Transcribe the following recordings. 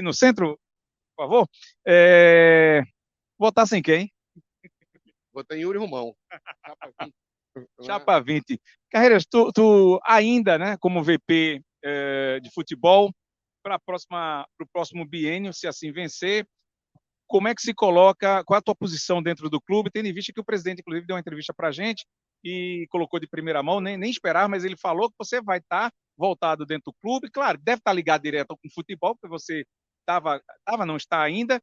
aqui no centro, por favor. Votar sem quem? Votei em Yuri Romão. Chapa 20. Carreiras, tu ainda, né, como VP de futebol, para o próximo biênio, se assim vencer, como é que se coloca, qual é a tua posição dentro do clube, tendo em vista que o presidente, inclusive, deu uma entrevista para a gente e colocou de primeira mão, nem esperar, mas ele falou que você vai estar voltado dentro do clube, claro, deve estar ligado direto com o futebol, porque você não está ainda,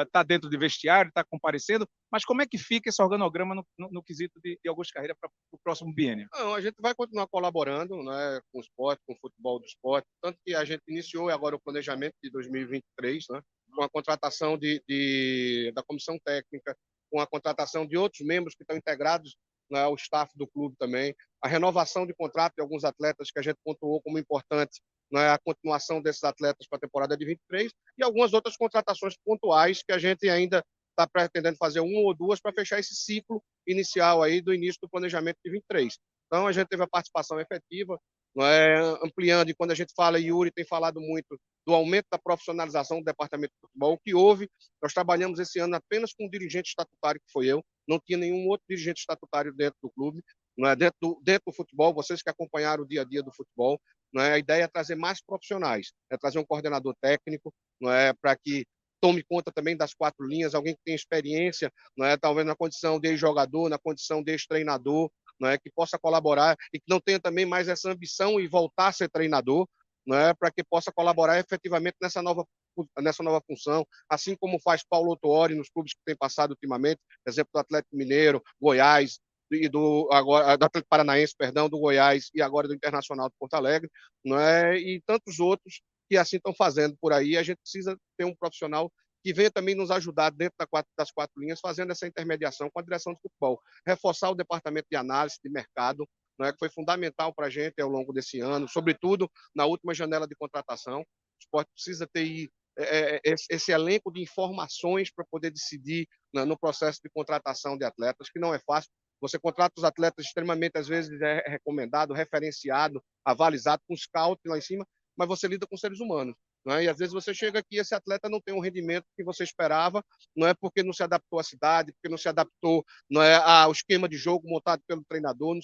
está dentro de vestiário, está comparecendo, mas como é que fica esse organograma no quesito de Augusto Carreira para o próximo biênio? Não, a gente vai continuar colaborando, né, com o esporte, com o futebol do esporte, tanto que a gente iniciou agora o planejamento de 2023, né, com a contratação da comissão técnica, com a contratação de outros membros que estão integrados, né, ao staff do clube também, a renovação de contrato de alguns atletas que a gente pontuou como importante, né, a continuação desses atletas para a temporada de 23 e algumas outras contratações pontuais que a gente ainda está pretendendo fazer uma ou duas para fechar esse ciclo inicial aí do início do planejamento de 23. Então, a gente teve a participação efetiva, ampliando, e quando a gente fala, Yuri tem falado muito do aumento da profissionalização do departamento de futebol, o que houve, nós trabalhamos esse ano apenas com um dirigente estatutário, que foi eu, não tinha nenhum outro dirigente estatutário dentro do clube, dentro do futebol, vocês que acompanharam o dia a dia do futebol, a ideia é trazer mais profissionais, é trazer um coordenador técnico, para que tome conta também das quatro linhas, alguém que tenha experiência, talvez na condição de jogador, na condição de ex-treinador, que possa colaborar e que não tenha também mais essa ambição e voltar a ser treinador, para que possa colaborar efetivamente nessa nova função, assim como faz Paulo Autuori nos clubes que tem passado ultimamente, exemplo do Atlético Mineiro, Goiás, do Atlético Paranaense, perdão, do Goiás e agora do Internacional de Porto Alegre, e tantos outros que assim estão fazendo por aí. A gente precisa ter um profissional que venha também nos ajudar dentro das quatro linhas, fazendo essa intermediação com a direção de futebol, reforçar o departamento de análise de mercado, que foi fundamental para a gente ao longo desse ano, sobretudo na última janela de contratação. O esporte precisa ter esse elenco de informações para poder decidir, no processo de contratação de atletas, que não é fácil. Você contrata os atletas extremamente, às vezes, recomendado, referenciado, avalizado, com scout lá em cima, mas você lida com seres humanos. E às vezes você chega aqui e esse atleta não tem um rendimento que você esperava, não é porque não se adaptou à cidade, porque não se adaptou, ao esquema de jogo montado pelo treinador, não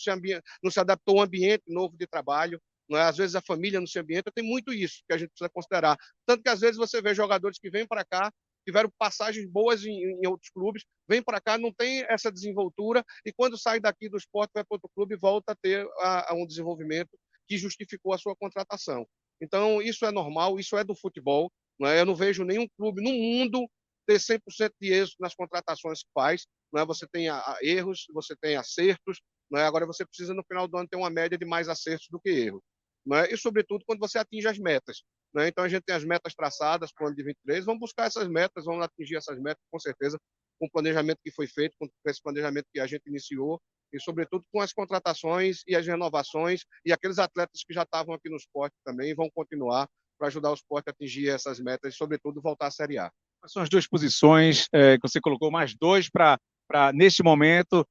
se adaptou ao ambiente novo de trabalho, às vezes a família não se ambienta, tem muito isso que a gente precisa considerar. Tanto que às vezes você vê jogadores que vêm para cá, tiveram passagens boas em outros clubes, vêm para cá, não tem essa desenvoltura, e quando sai daqui do esporte, vai para outro clube, volta a ter um desenvolvimento que justificou a sua contratação. Então, isso é normal, isso é do futebol. Eu não vejo nenhum clube no mundo ter 100% de êxito nas contratações que faz. Você tem erros, você tem acertos. Agora, você precisa, no final do ano, ter uma média de mais acertos do que erros. E, sobretudo, quando você atinge as metas. Então, a gente tem as metas traçadas para o ano de 23. Vamos buscar essas metas, vamos atingir essas metas, com certeza, com o planejamento que foi feito, com esse planejamento que a gente iniciou e, sobretudo, com as contratações e as renovações e aqueles atletas que já estavam aqui no esporte também vão continuar para ajudar o esporte a atingir essas metas e, sobretudo, voltar à Série A. Quais são as duas posições que você colocou, mais dois, para, neste momento,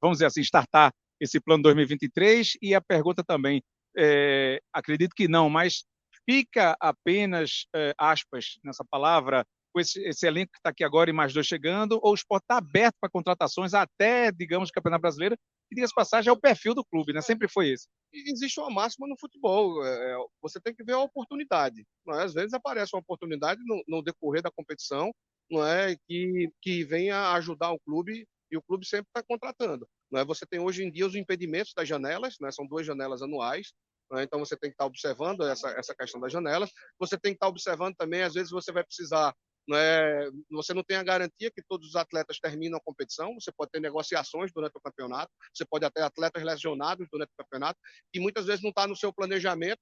vamos dizer assim, startar esse plano 2023? E a pergunta também, acredito que não, mas fica apenas, aspas, nessa palavra, com esse elenco que está aqui agora e mais dois chegando, ou o esporte está aberto para contratações até, digamos, o Campeonato Brasileiro, que, diga-se de passagem, é o perfil do clube, né? Sempre foi esse. E existe uma máxima no futebol, você tem que ver a oportunidade. Às vezes aparece uma oportunidade no decorrer da competição, que venha ajudar o clube, e o clube sempre está contratando. Você tem hoje em dia os impedimentos das janelas, são duas janelas anuais, então você tem que estar observando essa questão das janelas. Você tem que estar observando também, às vezes você vai precisar, você não tem a garantia que todos os atletas terminam a competição, você pode ter negociações durante o campeonato, você pode ter atletas lesionados durante o campeonato, que muitas vezes não está no seu planejamento,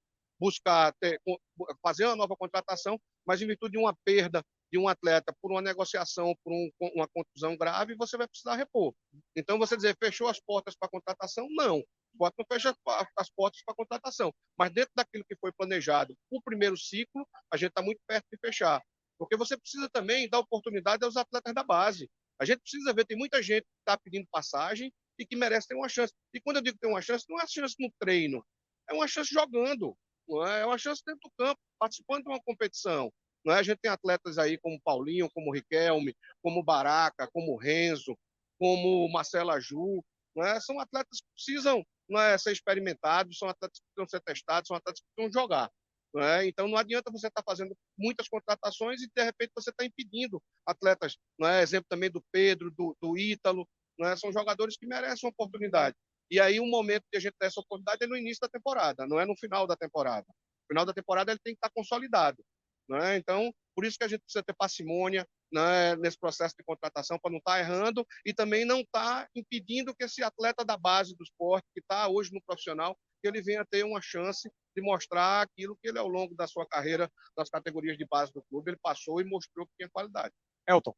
fazer uma nova contratação, mas em virtude de uma perda de um atleta por uma negociação, por uma contusão grave, você vai precisar repor. Então, você dizer, fechou as portas para a contratação? Não. O esporte não fecha as portas para a contratação. Mas dentro daquilo que foi planejado, o primeiro ciclo, a gente está muito perto de fechar. Porque você precisa também dar oportunidade aos atletas da base. A gente precisa ver, tem muita gente que está pedindo passagem e que merece ter uma chance. E quando eu digo ter uma chance, não é chance no treino, é uma chance jogando. não é? É uma chance dentro do campo, participando de uma competição. Não é? A gente tem atletas aí como Paulinho, como Riquelme, como Baraca, como Renzo, como Marcelo Aju. Não é? São atletas que precisam, não é, ser experimentados, são atletas que precisam ser testados, são atletas que precisam jogar. Não é? Então não adianta você estar fazendo muitas contratações e de repente você está impedindo atletas. Não é? Exemplo também do Pedro, do Ítalo. Não é? São jogadores que merecem uma oportunidade. E aí, um momento que a gente tem essa oportunidade é no início da temporada, não é no final da temporada. No final da temporada ele tem que estar consolidado. Né? Então, por isso que a gente precisa ter parcimônia, né, nesse processo de contratação, para não estar errando e também não estar impedindo que esse atleta da base do esporte, que está hoje no profissional, que ele venha ter uma chance de mostrar aquilo que ele, ao longo da sua carreira, das categorias de base do clube, ele passou e mostrou que tinha qualidade. Elton.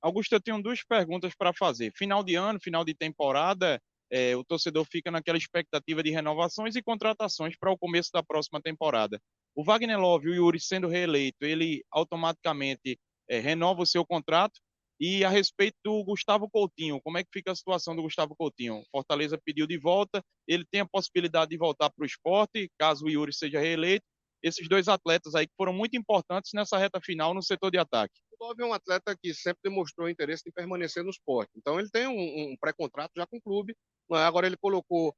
Augusto, eu tenho duas perguntas para fazer. Final de ano, final de temporada, o torcedor fica naquela expectativa de renovações e contratações para o começo da próxima temporada. O Wagner Love e o Yuri sendo reeleito, ele automaticamente renova o seu contrato. E a respeito do Gustavo Coutinho, como é que fica a situação do Gustavo Coutinho? Fortaleza pediu de volta, ele tem a possibilidade de voltar para o esporte, caso o Yuri seja reeleito. Esses dois atletas aí que foram muito importantes nessa reta final no setor de ataque. O Love é um atleta que sempre demonstrou interesse em permanecer no esporte. Então, ele tem um pré-contrato já com o clube. Não é? Agora, ele colocou,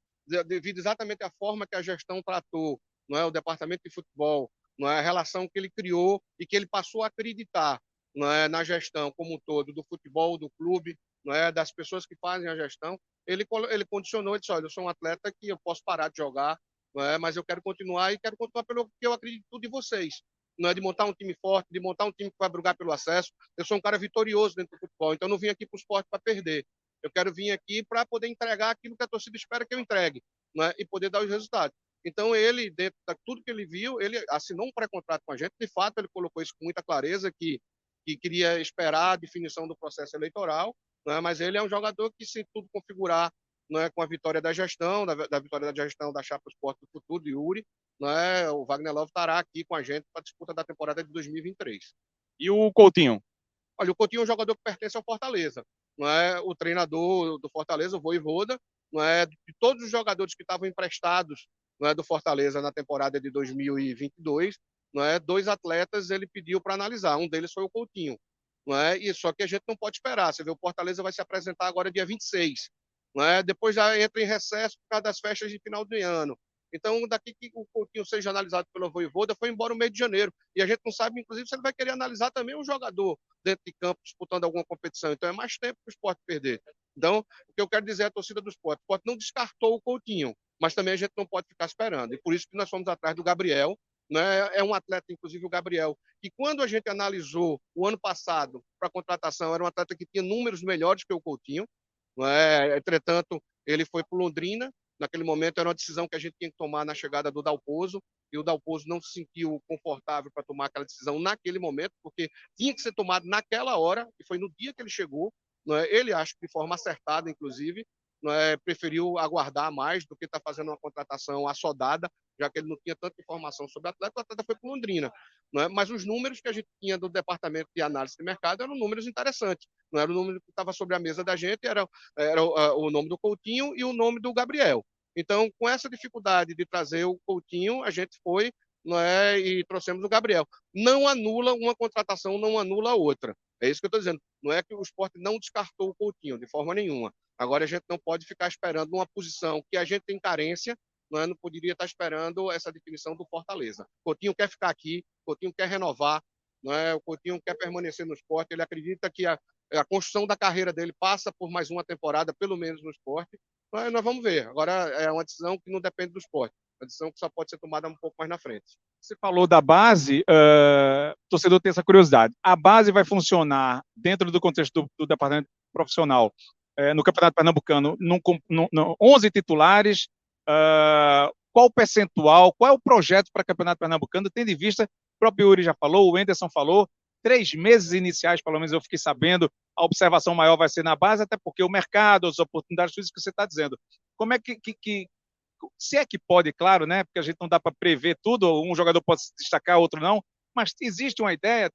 devido exatamente à forma que a gestão tratou, não é? O departamento de futebol, não é? A relação que ele criou e que ele passou a acreditar, não é? Na gestão como um todo, do futebol, do clube, não é? Das pessoas que fazem a gestão. Ele condicionou e disse: olha, eu sou um atleta que eu posso parar de jogar, não é? Mas eu quero continuar e quero continuar pelo que eu acredito de vocês. Não é de montar um time forte, de montar um time que vai brigar pelo acesso. Eu sou um cara vitorioso dentro do futebol, então eu não vim aqui para o esporte para perder. Eu quero vir aqui para poder entregar aquilo que a torcida espera que eu entregue, né? E poder dar os resultados. Então ele, dentro de tudo que ele viu, ele assinou um pré-contrato com a gente. De fato, ele colocou isso com muita clareza, que queria esperar a definição do processo eleitoral, né? Mas ele é um jogador que, se tudo configurar, né, com a vitória da gestão, da vitória da gestão da Chapa Esporte do Futuro, de Yuri, né, o Wagner Love estará aqui com a gente para a disputa da temporada de 2023. E o Coutinho? Olha, o Coutinho é um jogador que pertence ao Fortaleza. Não é? O treinador do Fortaleza, o Vojvoda, não é? De todos os jogadores que estavam emprestados, não é, do Fortaleza na temporada de 2022, não é? Dois atletas ele pediu para analisar. Um deles foi o Coutinho. Não é? E só que a gente não pode esperar. Você vê, o Fortaleza vai se apresentar agora dia 26. Não é? Depois já entra em recesso por causa das festas de final de ano. Então, daqui que o Coutinho seja analisado pelo Vojvoda, foi embora no mês de janeiro. E a gente não sabe, inclusive, se ele vai querer analisar também um jogador dentro de campo disputando alguma competição. Então, é mais tempo para o esporte perder. Então, o que eu quero dizer é a torcida do esporte. O esporte não descartou o Coutinho, mas também a gente não pode ficar esperando. E por isso que nós fomos atrás do Gabriel. Né? É um atleta, inclusive o Gabriel, que quando a gente analisou o ano passado para a contratação, era um atleta que tinha números melhores que o Coutinho. Né? Entretanto, ele foi para o Londrina. Naquele momento era uma decisão que a gente tinha que tomar na chegada do Dalpozo, e o Dalpozo não se sentiu confortável para tomar aquela decisão naquele momento, porque tinha que ser tomado naquela hora, e foi no dia que ele chegou. Não é? Ele, acho que de forma acertada, inclusive, não é? Preferiu aguardar mais do que estar fazendo uma contratação assodada, já que ele não tinha tanta informação sobre o atleta foi para Londrina. Não é? Mas os números que a gente tinha do departamento de análise de mercado eram números interessantes. Não era o número que estava sobre a mesa da gente, era o nome do Coutinho e o nome do Gabriel. Então, com essa dificuldade de trazer o Coutinho, a gente foi, não é, e trouxemos o Gabriel. Não anula uma contratação, não anula a outra. É isso que eu estou dizendo. Não é que o esporte não descartou o Coutinho, de forma nenhuma. Agora, a gente não pode ficar esperando uma posição que a gente tem carência, não poderia estar esperando essa definição do Fortaleza. O Coutinho quer ficar aqui, o Coutinho quer renovar, não é? O Coutinho quer permanecer no esporte, ele acredita que a construção da carreira dele passa por mais uma temporada, pelo menos no esporte. Mas nós vamos ver. Agora é uma decisão que não depende do esporte, é uma decisão que só pode ser tomada um pouco mais na frente. Você falou da base, o torcedor tem essa curiosidade. A base vai funcionar dentro do contexto do departamento profissional no Campeonato Pernambucano, 11 titulares. Qual o percentual, qual é o projeto para o Campeonato Pernambucano, tendo em vista, o próprio Yuri já falou, o Enderson falou, 3 meses iniciais, pelo menos eu fiquei sabendo, a observação maior vai ser na base, até porque o mercado, as oportunidades, tudo isso que você está dizendo. Como é que se é que pode, claro, né? Porque a gente não dá para prever tudo, um jogador pode se destacar, outro não. mas existe uma ideia,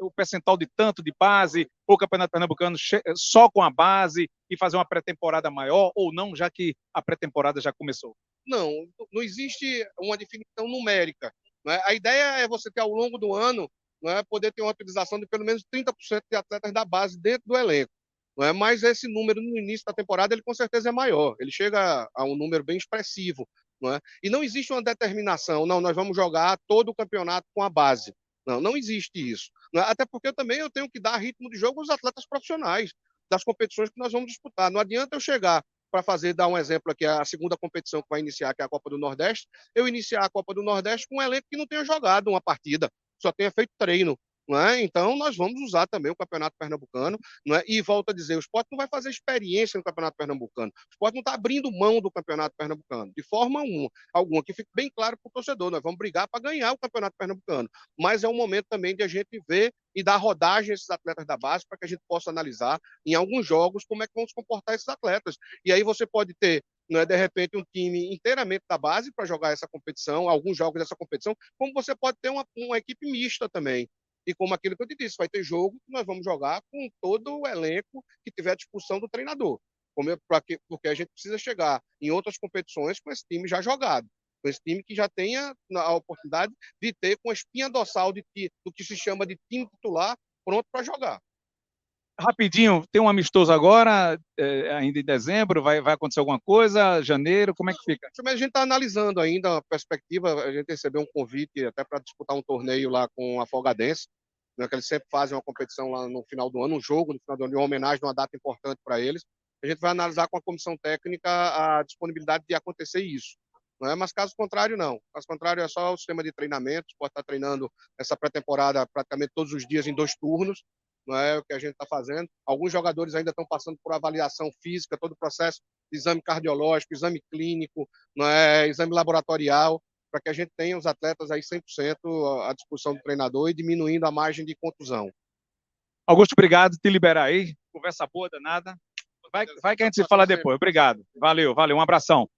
o percentual de tanto de base, ou o Campeonato Pernambucano só com a base e fazer uma pré-temporada maior, ou não, já que a pré-temporada já começou? Não, não existe uma definição numérica. Né? A ideia é você ter ao longo do ano, né, poder ter uma utilização de pelo menos 30% de atletas da base dentro do elenco. Não é? Mas esse número no início da temporada ele com certeza é maior. Ele chega a um número bem expressivo. Não é? E não existe uma determinação, não, nós vamos jogar todo o campeonato com a base. Não, não existe isso. Não é? Até porque eu tenho que dar ritmo de jogo aos atletas profissionais das competições que nós vamos disputar. Não adianta eu chegar para fazer, dar um exemplo aqui, a segunda competição que vai iniciar, que é a Copa do Nordeste, eu iniciar a Copa do Nordeste com um elenco que não tenha jogado uma partida, só tenha feito treino. Não é? Então, nós vamos usar também o Campeonato Pernambucano. Não é? E volto a dizer, o esporte não vai fazer experiência no Campeonato Pernambucano. O esporte não está abrindo mão do Campeonato Pernambucano, de forma alguma, que fique bem claro para o torcedor. Nós vamos brigar para ganhar o Campeonato Pernambucano. Mas é um momento também de a gente ver e dar rodagem a esses atletas da base para que a gente possa analisar em alguns jogos como é que vão se comportar esses atletas. E aí você pode ter, não é, de repente, um time inteiramente da base para jogar essa competição, alguns jogos dessa competição, como você pode ter uma equipe mista também. E como aquilo que eu te disse, vai ter jogo que nós vamos jogar com todo o elenco que tiver à disposição do treinador. Porque a gente precisa chegar em outras competições com esse time já jogado, com esse time que já tenha a oportunidade de ter com a espinha dorsal do que se chama de time titular pronto para jogar. Rapidinho, tem um amistoso agora, ainda em dezembro, vai acontecer alguma coisa? Janeiro, como é que fica? Mas a gente está analisando ainda a perspectiva, a gente recebeu um convite até para disputar um torneio lá com a Folgadense, né, que eles sempre fazem uma competição lá no final do ano, um jogo no final do ano, uma homenagem, uma data importante para eles. A gente vai analisar com a comissão técnica a disponibilidade de acontecer isso. Não é? Mas caso contrário, não. Caso contrário, é só o sistema de treinamento, pode estar treinando essa pré-temporada praticamente todos os dias em 2 turnos, não é o que a gente está fazendo. Alguns jogadores ainda estão passando por avaliação física, todo o processo de exame cardiológico, exame clínico, não é, exame laboratorial, para que a gente tenha os atletas aí 100% à disposição do treinador e diminuindo a margem de contusão. Augusto, obrigado. Te liberar aí. Conversa boa, danada. Vai que a gente se fala depois. Obrigado. Valeu, um abração.